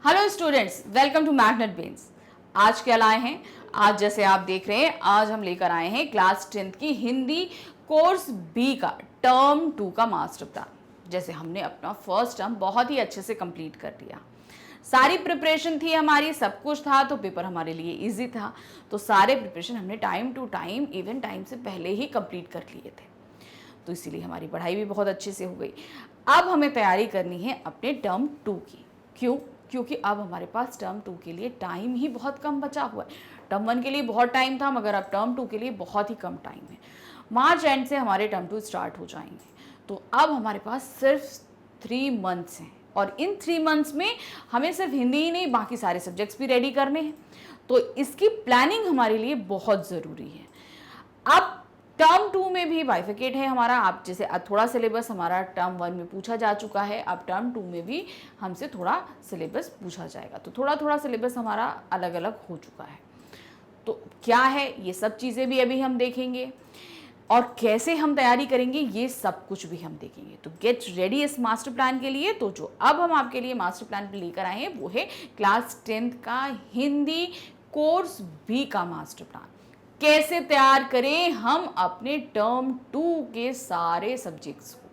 Hello students, welcome to Magnet Brains. आज क्या लाए हैं? आज जैसे आप देख रहे हैं, आज हम लेकर आए हैं क्लास 10th की हिंदी कोर्स बी का टर्म 2 का मास्टर प्लान। जैसे हमने अपना फर्स्ट टर्म बहुत ही अच्छे से कंप्लीट कर लिया, सारी प्रिपरेशन थी हमारी, सब कुछ था, तो पेपर हमारे लिए इजी था। तो सारे प्रिपरेशन हमने time to time, even time से पहले ही कंप्लीट कर लिए थे, तो इसीलिए हमारी पढ़ाई भी बहुत अच्छे से हो गई। अब हमें तैयारी करनी है अपने टर्म 2 की। क्यों? क्योंकि अब हमारे पास टर्म 2 के लिए टाइम ही बहुत कम बचा हुआ है। टर्म 1 के लिए बहुत टाइम था, मगर अब टर्म 2 के लिए बहुत ही कम टाइम है। मार्च एंड से हमारे टर्म 2 स्टार्ट हो जाएंगे, तो अब हमारे पास सिर्फ 3 मंथ्स हैं, और इन 3 मंथ्स में हमें सिर्फ हिंदी ही नहीं, बाकी सारे सब्जेक्ट्स भी रेडी करने हैं। तो इसकी प्लानिंग हमारे लिए बहुत ज़रूरी है। अब टर्म 2 में भी बाइफिकेट है हमारा। आप जैसे थोड़ा सिलेबस हमारा टर्म 1 में पूछा जा चुका है, अब टर्म 2 में भी हमसे थोड़ा सिलेबस पूछा जाएगा, तो थोड़ा थोड़ा सिलेबस हमारा अलग अलग हो चुका है। तो क्या है, ये सब चीज़ें भी अभी हम देखेंगे, और कैसे हम तैयारी करेंगे ये सब कुछ भी हम देखेंगे। तो गेट रेडी इस मास्टर प्लान के लिए। तो जो अब हम आपके लिए मास्टर प्लान लेकर आए हैं वो है क्लास 10th का हिंदी कोर्स बी का मास्टर प्लान। कैसे तैयार करें हम अपने टर्म 2 के सारे सब्जेक्ट्स को।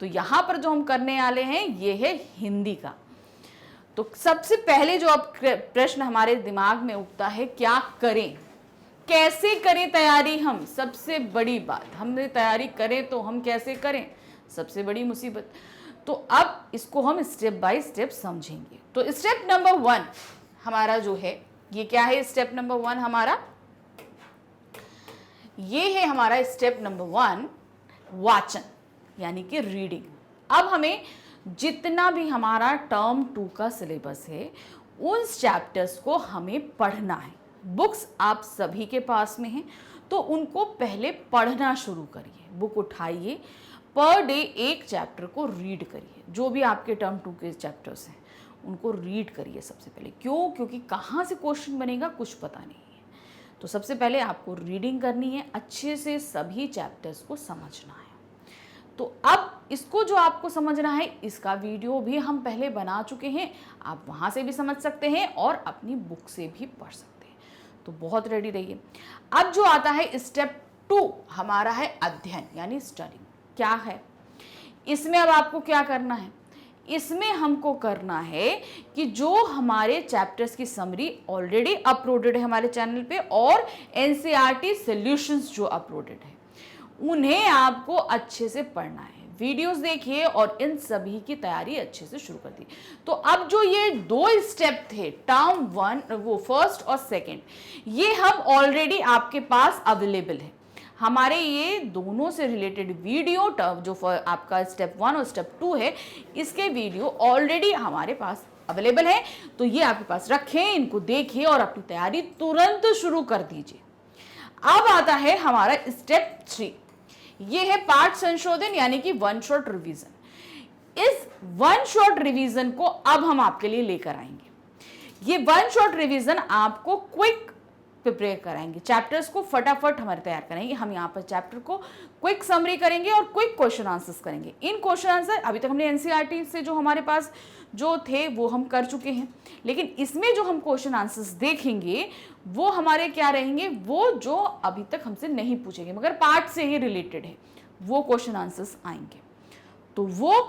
तो यहाँ पर जो हम करने वाले हैं ये है हिंदी का। तो सबसे पहले जो अब प्रश्न हमारे दिमाग में उठता है, क्या करें, कैसे करें तैयारी हम। सबसे बड़ी बात, हमने तैयारी करें तो हम कैसे करें, सबसे बड़ी मुसीबत। तो अब इसको हम स्टेप बाय स्टेप समझेंगे। तो स्टेप नंबर 1 हमारा जो है, ये क्या है स्टेप नंबर 1 हमारा, ये है हमारा स्टेप नंबर 1 वाचन, यानी कि रीडिंग। अब हमें जितना भी हमारा टर्म 2 का सिलेबस है उन चैप्टर्स को हमें पढ़ना है। बुक्स आप सभी के पास में हैं, तो उनको पहले पढ़ना शुरू करिए। बुक उठाइए, पर डे एक चैप्टर को रीड करिए। जो भी आपके टर्म 2 के चैप्टर्स हैं उनको रीड करिए सबसे पहले। क्यों? क्योंकि कहाँ से क्वेश्चन बनेगा कुछ पता नहीं है। तो सबसे पहले आपको रीडिंग करनी है, अच्छे से सभी चैप्टर्स को समझना है। तो अब इसको जो आपको समझना है, इसका वीडियो भी हम पहले बना चुके हैं, आप वहाँ से भी समझ सकते हैं और अपनी बुक से भी पढ़ सकते हैं। तो बहुत रेडी रहिए। अब जो आता है स्टेप 2 हमारा है अध्ययन, यानी स्टडिंग। क्या है इसमें? अब आपको क्या करना है, इसमें हमको करना है कि जो हमारे चैप्टर्स की समरी ऑलरेडी अपलोडेड है हमारे चैनल पे, और एनसीईआरटी सॉल्यूशंस जो अपलोडेड है, उन्हें आपको अच्छे से पढ़ना है। वीडियोस देखिए और इन सभी की तैयारी अच्छे से शुरू कर दी। तो अब जो ये 2 स्टेप थे, टर्म 1 वो फर्स्ट और सेकंड, ये हम ऑलरेडी आपके पास अवेलेबल है। हमारे ये दोनों से रिलेटेड वीडियो, जो आपका स्टेप 1 और स्टेप 2 है, इसके वीडियो ऑलरेडी हमारे पास अवेलेबल है। तो ये आपके पास रखें, इनको देखिए और अपनी तैयारी तुरंत शुरू कर दीजिए। अब आता है हमारा स्टेप 3, ये है पाठ संशोधन, यानी कि 1 शॉट रिवीजन। इस 1 शॉट रिवीजन को अब हम आपके लिए लेकर आएंगे। ये 1 शॉट रिवीजन आपको क्विक प्रिपेयर कराएंगे, चैप्टर्स को फटाफट हमारे तैयार करेंगे। हम यहाँ पर चैप्टर को क्विक समरी करेंगे और क्विक क्वेश्चन आंसर्स करेंगे। इन क्वेश्चन आंसर अभी तक हमने एनसीईआरटी से जो हमारे पास जो थे वो हम कर चुके हैं, लेकिन इसमें जो हम क्वेश्चन आंसर्स देखेंगे वो हमारे क्या रहेंगे, वो जो अभी तक हमसे नहीं पूछेंगे मगर पार्ट से ही रिलेटेड है, वो क्वेश्चन आंसर्स आएंगे। तो वो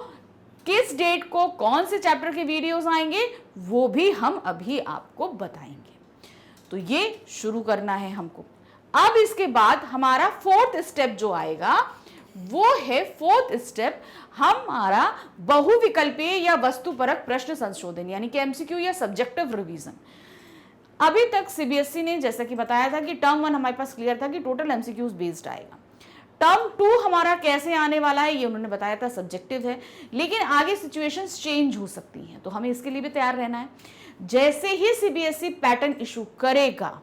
किस डेट को कौन से चैप्टर के वीडियोस आएंगे वो भी हम अभी आपको बताएंगे। तो ये शुरू करना है हमको। अब इसके बाद हमारा 4th स्टेप जो आएगा वो है 4th स्टेप हमारा बहुविकल्पीय या वस्तुपरक प्रश्न संशोधन, यानी कि एमसीक्यू या सब्जेक्टिव रिवीजन। अभी तक सीबीएसई ने जैसा कि बताया था कि टर्म 1 हमारे पास क्लियर था कि टोटल एमसीक्यूज बेस्ड आएगा। टर्म 2 हमारा कैसे आने वाला है ये उन्होंने बताया था, सब्जेक्टिव है, लेकिन आगे सिचुएशंस चेंज हो सकती हैं, तो हमें इसके लिए भी तैयार रहना है। जैसे ही सीबीएसई पैटर्न इशू करेगा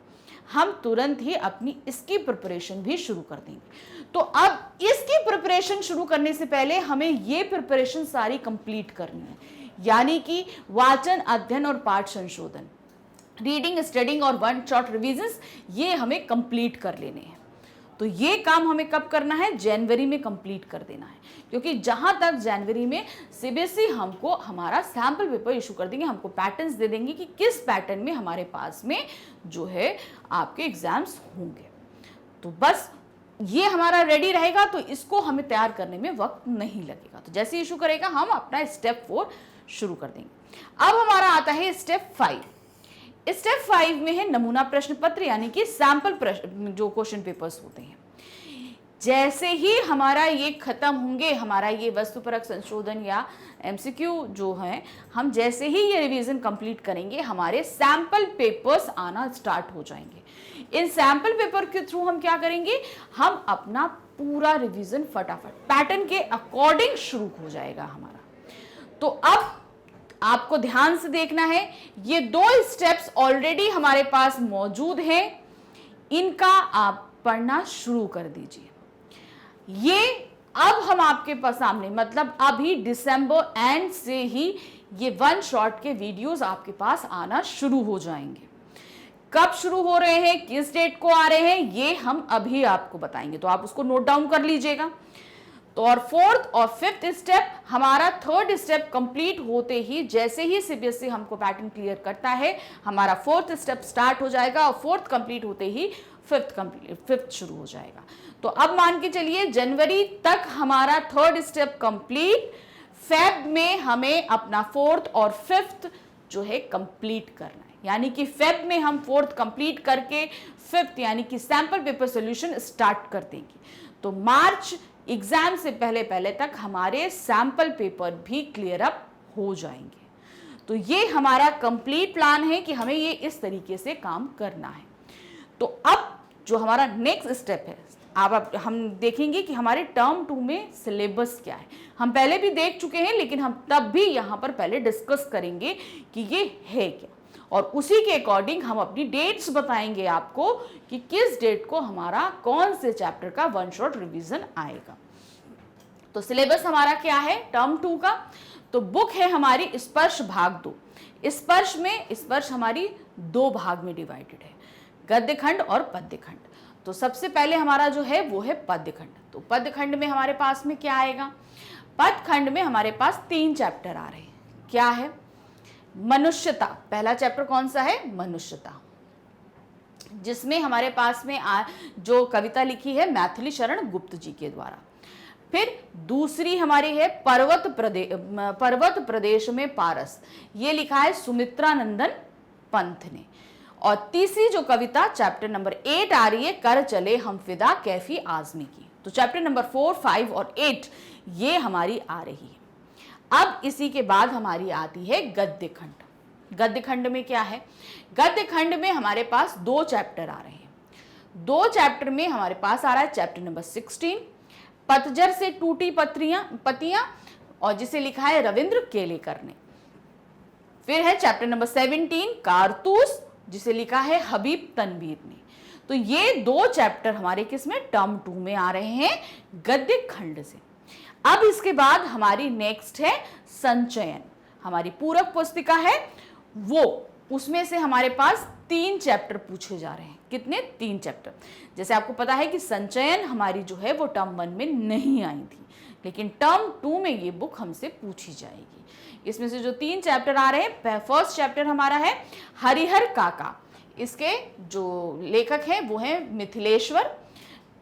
हम तुरंत ही अपनी इसकी प्रिपरेशन भी शुरू कर देंगे। तो अब इसकी प्रिपरेशन शुरू करने से पहले हमें ये प्रिपरेशन सारी कंप्लीट करनी है, यानी कि वाचन, अध्ययन और पाठ संशोधन, रीडिंग, स्टडिंग और 1 शॉट रिवीजन्स, ये हमें कंप्लीट कर लेने हैं। तो ये काम हमें कब करना है, जनवरी में कंप्लीट कर देना है, क्योंकि जहां तक जनवरी में सीबीएसई हमको हमारा सैंपल पेपर इशू कर देंगे, हमको पैटर्न्स दे देंगे कि किस पैटर्न में हमारे पास में जो है आपके एग्जाम्स होंगे। तो बस ये हमारा रेडी रहेगा, तो इसको हमें तैयार करने में वक्त नहीं लगेगा। तो जैसे इशू करेगा हम अपना स्टेप 4 शुरू कर देंगे। अब हमारा आता है स्टेप 5। स्टेप 5 में है नमूना प्रश्न पत्र, यानी कि सैंपल प्रश्न जो क्वेश्चन पेपर्स होते हैं। जैसे ही हमारा ये खत्म होंगे, हमारा ये वस्तुपरक संशोधन या एमसीक्यू जो है, हम जैसे ही ये रिवीजन कंप्लीट करेंगे, हमारे सैंपल पेपर्स आना स्टार्ट हो जाएंगे। इन सैंपल पेपर के थ्रू हम क्या करेंगे, हम अपना पूरा रिवीजन फटाफट पैटर्न के अकॉर्डिंग शुरू हो जाएगा हमारा। तो अब आपको ध्यान से देखना है, ये 2 स्टेप्स ऑलरेडी हमारे पास मौजूद हैं, इनका आप पढ़ना शुरू कर दीजिए। ये अब हम आपके पास सामने, मतलब अभी दिसंबर एंड से ही ये 1 शॉट के वीडियोस आपके पास आना शुरू हो जाएंगे। कब शुरू हो रहे हैं, किस डेट को आ रहे हैं, ये हम अभी आपको बताएंगे, तो आप उसको नोट डाउन कर लीजिएगा। तो और 4th और 5th स्टेप, हमारा 3rd स्टेप कंप्लीट होते ही, जैसे ही सीबीएसई हमको पैटर्न क्लियर करता है, हमारा 4th स्टेप स्टार्ट हो जाएगा और 4th कंप्लीट होते ही 5th शुरू हो जाएगा। तो अब मान के चलिए जनवरी तक हमारा 3rd स्टेप कंप्लीट, फेब में हमें अपना 4th और 5th जो है कंप्लीट करना है, यानी कि फेब में हम 4th कंप्लीट करके 5th यानी कि सैंपल पेपर सॉल्यूशन स्टार्ट कर देंगे। तो मार्च एग्जाम से पहले पहले तक हमारे सैंपल पेपर भी क्लियर अप हो जाएंगे। तो ये हमारा कंप्लीट प्लान है कि हमें ये इस तरीके से काम करना है। तो अब जो हमारा नेक्स्ट स्टेप है, अब हम देखेंगे कि हमारे टर्म 2 में सिलेबस क्या है। हम पहले भी देख चुके हैं, लेकिन हम तब भी यहाँ पर पहले डिस्कस करेंगे कि ये है क्या, और उसी के अकॉर्डिंग हम अपनी डेट्स बताएंगे आपको कि किस डेट को हमारा कौन से चैप्टर का 1 शॉट रिवीजन आएगा। तो सिलेबस हमारा क्या है टर्म 2 का, तो बुक है हमारी स्पर्श भाग 2। स्पर्श हमारी 2 भाग में डिवाइडेड है, गद्य खंड और पद्य खंड। तो सबसे पहले हमारा जो है वो है पद्य खंड। तो पद्य खंड में हमारे पास में क्या आएगा, पद्य खंड में हमारे पास 3 चैप्टर आ रहे हैं। क्या है, मनुष्यता। पहला चैप्टर कौन सा है, मनुष्यता, जिसमें हमारे पास में जो कविता लिखी है मैथिली शरण गुप्त जी के द्वारा। फिर दूसरी हमारी है पर्वत प्रदेश में पारस, ये लिखा है सुमित्रा नंदन पंथ ने। और तीसरी जो कविता चैप्टर नंबर 8 आ रही है, कर चले हम फिदा कैफी आजमी की। तो चैप्टर नंबर 4, 5 और 8 ये हमारी आ रही है। अब इसी के बाद हमारी आती है गद्य खंड। गद्य खंड में क्या है, गद्य खंड में हमारे पास 2 चैप्टर आ रहे हैं। 2 चैप्टर में हमारे पास आ रहा है चैप्टर नंबर 16 पतझर से टूटी पत्तियां, और जिसे लिखा है रविंद्र केलेकर ने। फिर है चैप्टर नंबर 17 कारतूस, जिसे लिखा है हबीब तनवीर ने। तो ये 2 चैप्टर हमारे किसमें, टर्म 2 में आ रहे हैं गद्य खंड से। अब इसके बाद हमारी नेक्स्ट है संचयन, हमारी पूरक पुस्तिका है वो, उसमें से हमारे पास 3 चैप्टर पूछे जा रहे हैं। कितने, 3 चैप्टर। जैसे आपको पता है कि संचयन हमारी जो है वो टर्म 1 में नहीं आई थी, लेकिन टर्म 2 में ये बुक हमसे पूछी जाएगी। इसमें से जो 3 चैप्टर आ रहे हैं, फर्स्ट चैप्टर हमारा है हरिहर काका, इसके जो लेखक हैं वो हैं मिथिलेश्वर।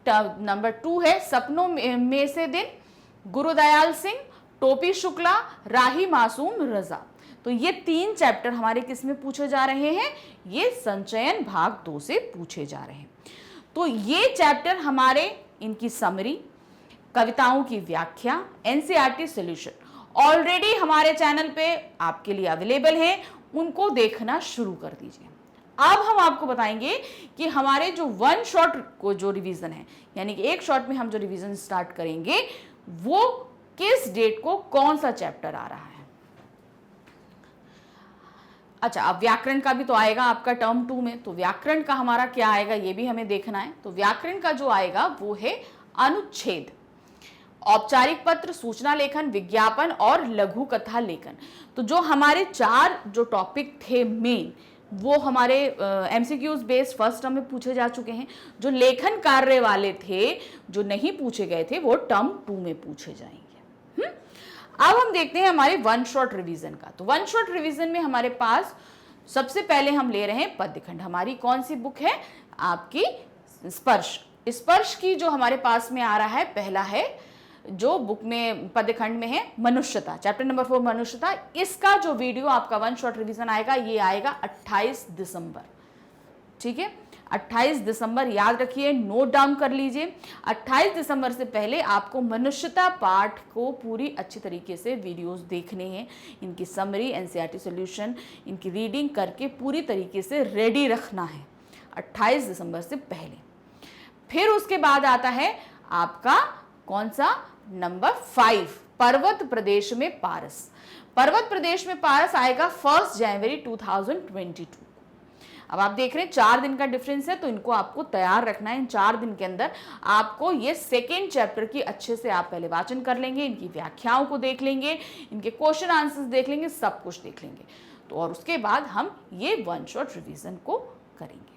नंबर 2 है सपनों में से दिन, गुरुदयाल सिंह, टोपी शुक्ला, राही मासूम रजा। तो ये 3 चैप्टर हमारे किस में पूछे जा रहे हैं, ये संचयन भाग 2 से पूछे जा रहे हैं। तो ये चैप्टर हमारे, इनकी समरी, कविताओं की व्याख्या, एनसीईआरटी सॉल्यूशन ऑलरेडी हमारे चैनल पे आपके लिए अवेलेबल है, उनको देखना शुरू कर दीजिए। अब हम आपको बताएंगे कि हमारे जो 1 शॉट को जो रिवीजन है, यानी कि 1 शॉट में हम जो रिवीजन स्टार्ट करेंगे, वो किस डेट को कौन सा चैप्टर आ रहा है। अच्छा, अब व्याकरण का भी तो आएगा आपका टर्म 2 में, तो व्याकरण का हमारा क्या आएगा ये भी हमें देखना है। तो व्याकरण का जो आएगा वो है अनुच्छेद, औपचारिक पत्र, सूचना लेखन, विज्ञापन और लघु कथा लेखन। तो जो हमारे 4 जो टॉपिक थे मेन, वो हमारे एमसीक्यूज बेस्ड फर्स्ट टर्म में पूछे जा चुके हैं। जो लेखन कार्य वाले थे, जो नहीं पूछे गए थे, वो टर्म 2 में पूछे जाएंगे। अब हम देखते हैं हमारे वन शॉट रिवीजन का। तो वन शॉट रिवीजन में हमारे पास सबसे पहले हम ले रहे हैं पद्यखंड। हमारी कौन सी बुक है? आपकी स्पर्श। स्पर्श की जो हमारे पास में आ रहा है, पहला है जो बुक में पद्यखंड में है, मनुष्यता, चैप्टर नंबर 4 मनुष्यता। इसका जो वीडियो आपका वन शॉट रिवीजन आएगा, ये आएगा 28 दिसंबर। ठीक है, 28 दिसंबर याद रखिए, नोट डाउन कर लीजिए। 28 दिसंबर से पहले आपको मनुष्यता पाठ को पूरी अच्छी तरीके से वीडियोस देखने हैं, इनकी समरी, एनसीईआरटी सॉल्यूशन, इनकी रीडिंग करके पूरी तरीके से रेडी रखना है 28 दिसंबर से पहले। फिर उसके बाद आता है आपका कौन सा? नंबर 5, पर्वत प्रदेश में पारस। पर्वत प्रदेश में पारस आएगा 1 जनवरी 2022। अब आप देख रहे हैं 4 दिन का डिफरेंस है, तो इनको आपको तैयार रखना है। इन 4 दिन के अंदर आपको ये सेकेंड चैप्टर की अच्छे से आप पहले वाचन कर लेंगे, इनकी व्याख्याओं को देख लेंगे, इनके क्वेश्चन आंसर्स देख लेंगे, सब कुछ देख लेंगे। तो और उसके बाद हम ये वन शॉट रिवीजन को करेंगे।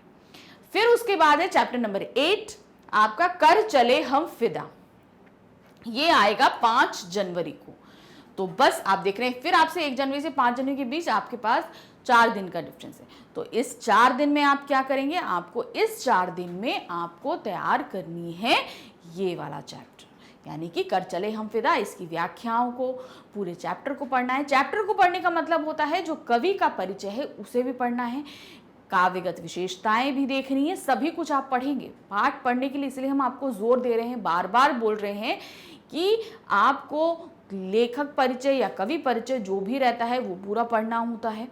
फिर उसके बाद है चैप्टर नंबर 8, आपका कर चले हम फिदा। ये आएगा 5 जनवरी को। तो बस आप देख रहे हैं, फिर आपसे 1 जनवरी से 5 जनवरी के बीच आपके पास 4 दिन का डिफरेंस है। तो इस 4 दिन में आप क्या करेंगे? आपको इस 4 दिन में आपको तैयार करनी है ये वाला चैप्टर, यानी कि कर चले हम फिदा। इसकी व्याख्याओं को, पूरे चैप्टर को पढ़ना है। चैप्टर को पढ़ने का मतलब होता है जो कवि का परिचय है उसे भी पढ़ना है, काव्यगत विशेषताएं भी देखनी है, सभी कुछ आप पढ़ेंगे। पाठ पढ़ने के लिए इसलिए हम आपको जोर दे रहे हैं, बार बार बोल रहे हैं कि आपको लेखक परिचय या कवि परिचय जो भी रहता है वो पूरा पढ़ना होता है।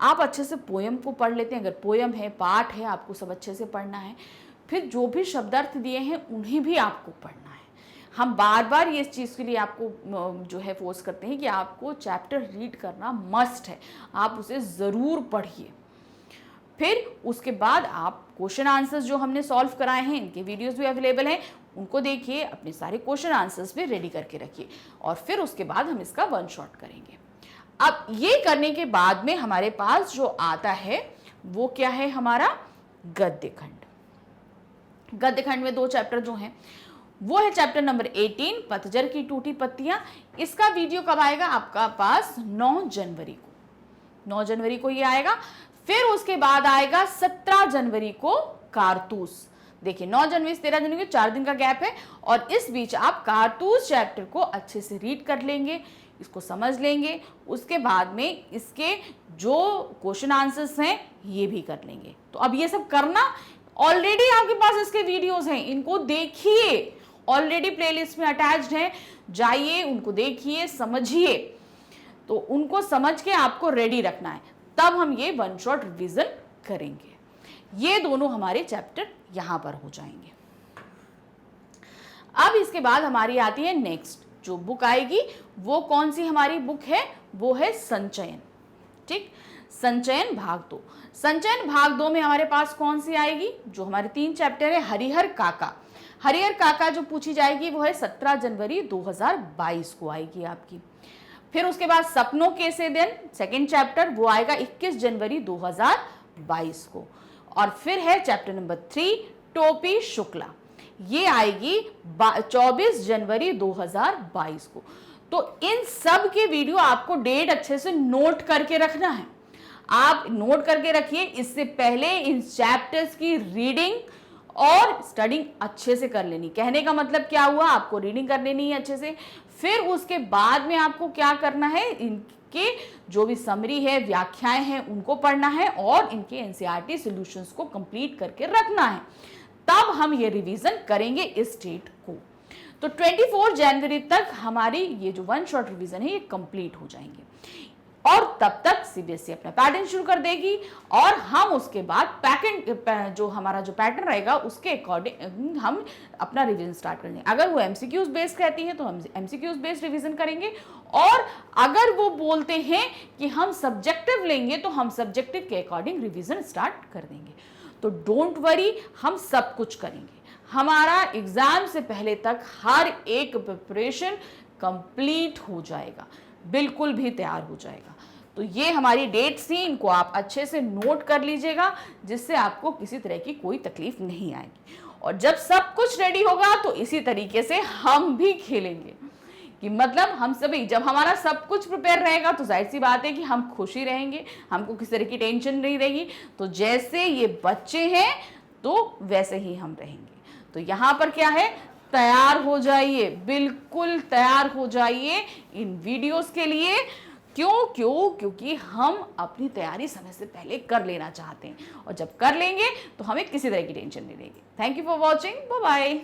आप अच्छे से पोयम को पढ़ लेते हैं, अगर पोयम है, पाठ है, आपको सब अच्छे से पढ़ना है। फिर जो भी शब्दार्थ दिए हैं उन्हें भी आपको पढ़ना है। हम बार बार ये इस चीज़ के लिए आपको जो है फोर्स करते हैं कि आपको चैप्टर रीड करना मस्ट है, आप उसे ज़रूर पढ़िए। फिर उसके बाद आप क्वेश्चन आंसर्स जो हमने सॉल्व कराए हैं, इनके वीडियोस भी अवेलेबल हैं, उनको देखिए, अपने सारे क्वेश्चन आंसर्स भी रेडी करके रखिए। और फिर उसके बाद हम इसका वन शॉट करेंगे। अब ये करने के बाद में हमारे पास जो आता है वो क्या है? हमारा गद्यखंड। गद्यखंड में 2 चैप्टर जो हैं वो है चैप्टर नंबर 18, पतझर की टूटी पत्तियां। इसका वीडियो कब आएगा आपका पास? 9 जनवरी को। 9 जनवरी को ये आएगा। फिर उसके बाद आएगा 17 जनवरी को कारतूस। देखिए 9 जनवरी से 13 जनवरी 4 दिन का गैप है, और इस बीच आप कारतूस चैप्टर को अच्छे से रीड कर लेंगे, इसको समझ लेंगे। उसके बाद में इसके जो क्वेश्चन आंसर्स हैं ये भी कर लेंगे। तो अब ये सब करना, ऑलरेडी आपके पास इसके वीडियोस हैं, इनको देखिए, ऑलरेडी प्लेलिस्ट में अटैच्ड हैं, जाइए उनको देखिए, समझिए। तो उनको समझ के आपको रेडी रखना है, तब हम ये वन शॉट रिवीजन करेंगे। ये दोनों हमारे चैप्टर यहां पर हो जाएंगे। अब इसके बाद हमारी आती है नेक्स्ट जो बुक आएगी, वो कौन सी हमारी बुक है? वो है संचयन। ठीक, संचयन भाग 2। संचयन भाग 2 में हमारे पास कौन सी आएगी? जो हमारे 3 चैप्टर है, हरिहर काका। हरिहर काका जो पूछी जाएगी वो है 17 जनवरी 2022 को आएगी आपकी। फिर उसके बाद सपनों के से दिन, सेकेंड चैप्टर, वो आएगा 21 जनवरी 2022 को। और फिर है चैप्टर नंबर 3, टोपी शुक्ला, ये आएगी 24 जनवरी 2022 को। तो इन सब के वीडियो आपको डेट अच्छे से नोट करके रखना है। आप नोट करके रखिए, इससे पहले इन चैप्टर्स की रीडिंग और स्टडिंग अच्छे से कर लेनी। कहने का मतलब क्या हुआ? आपको रीडिंग कर लेनी है अच्छे से। फिर उसके बाद में आपको क्या करना है? इनके जो भी समरी है, व्याख्याएं हैं, उनको पढ़ना है और इनके एनसीईआरटी सॉल्यूशंस को कंप्लीट करके रखना है। तब हम ये रिवीजन करेंगे इस डेट को। तो 24 जनवरी तक हमारी ये जो वन शॉट रिवीजन है ये कंप्लीट हो जाएंगे, और तब तक सीबीएसई अपना पैटर्न शुरू कर देगी, और हम उसके बाद पैटर्न जो हमारा जो पैटर्न रहेगा उसके अकॉर्डिंग हम अपना रिवीजन स्टार्ट करेंगे। अगर वो एमसीक्यूज बेस्ड रहती है तो हम एमसीक्यूज बेस्ड रिवीजन करेंगे, और अगर वो बोलते हैं कि हम सब्जेक्टिव लेंगे तो हम सब्जेक्टिव के अकॉर्डिंग रिवीजन स्टार्ट कर देंगे। तो डोंट वरी, हम सब कुछ करेंगे। हमारा एग्जाम से पहले तक हर एक प्रिपरेशन कंप्लीट हो जाएगा, बिल्कुल भी तैयार हो जाएगा। तो ये हमारी डेट्स थी, इनको आप अच्छे से नोट कर लीजिएगा, जिससे आपको किसी तरह की कोई तकलीफ नहीं आएगी। और जब सब कुछ रेडी होगा तो इसी तरीके से हम भी खेलेंगे, कि मतलब हम सभी, जब हमारा सब कुछ प्रिपेयर रहेगा तो जाहिर सी बात है कि हम खुश ही रहेंगे, हमको किसी तरह की टेंशन नहीं रहेगी। तो जैसे ये बच्चे हैं तो वैसे ही हम रहेंगे। तो यहाँ पर क्या है, तैयार हो जाइए, बिल्कुल तैयार हो जाइए इन वीडियोस के लिए। क्योंकि हम अपनी तैयारी समय से पहले कर लेना चाहते हैं, और जब कर लेंगे तो हमें किसी तरह की टेंशन नहीं रहेगी। Thank you for watching, bye bye.